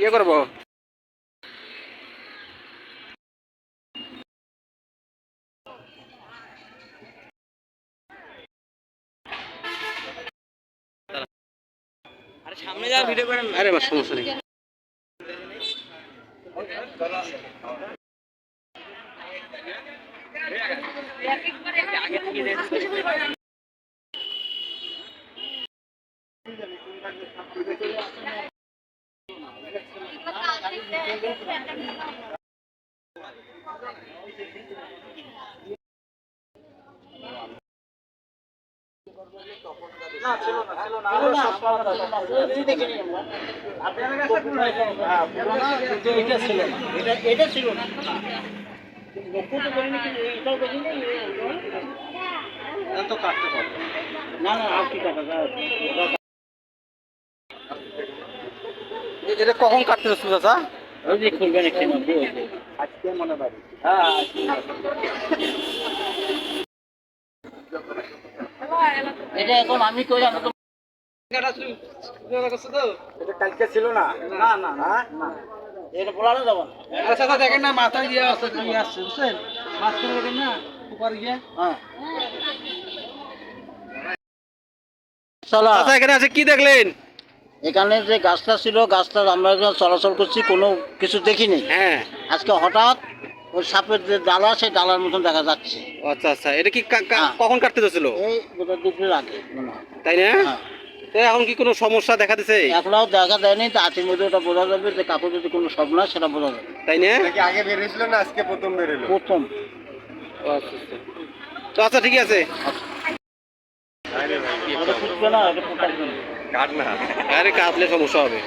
ইয়ে করবো। আরে সামনে যা ভিডিও করেন। আরে আমার সমস্যা নেই। আগে থেকে এটা ছিল না। না না আর কি কাটা যায়। এটা কখন কাটতে যাচ্ছ চাচা? ওই যে খুলবেন একটু আজকে মনে পারি। হ্যাঁ এটা এখন আমি কই আমি তো এটা কালকে ছিল না। না না না এটা বলানো যাব না। আচ্ছা চাচা দেখেন না মাথায় দিয়ে আসছে কি আসছে বুঝছেন? মাঝখানে দেখেন না উপর গিয়ে। হ্যাঁ চলো চাচা এখানে আছে কি দেখলেন? এখানে যে গাছটা ছিল গাছটা আমরা যখন চলাচল করছি কোনো কিছু দেখিনি। হ্যাঁ। আজকে হঠাৎ ওই সাপের যে ডালা সেই ডালার মতন দেখা যাচ্ছে। আচ্ছা আচ্ছা এটা কি হ্যাঁ। কখন কাটতে যাচ্ছিল? এই বোধহয় দুপুরের আগে মনে হয়। তাই না? হ্যাঁ তো এখন কি কোনো সমস্যা দেখা দিছে? এখনো দেখা দেয়নি তো আটির মধ্যে ওটা বোঝা যাবে যে কাপড় যদি কোনো সব না সেটা বোঝা যাবে। তাই না? কি আগে বের হয়েছিল না আজকে প্রথম বের হলো? প্রথম। ও আচ্ছা আচ্ছা। তো আচ্ছা ঠিক আছে। ওটা ফুটবে না ওটা ফুটাবে না। কাট না। আরে কাটলে সমস্যা হবে।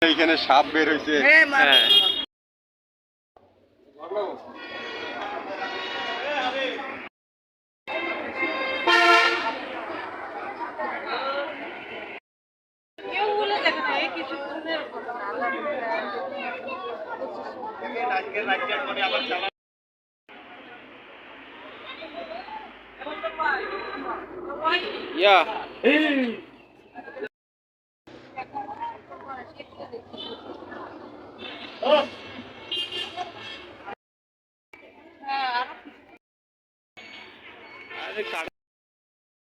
এইখানে সাপ বের হয়েছে। হ্যাঁ। ইয়া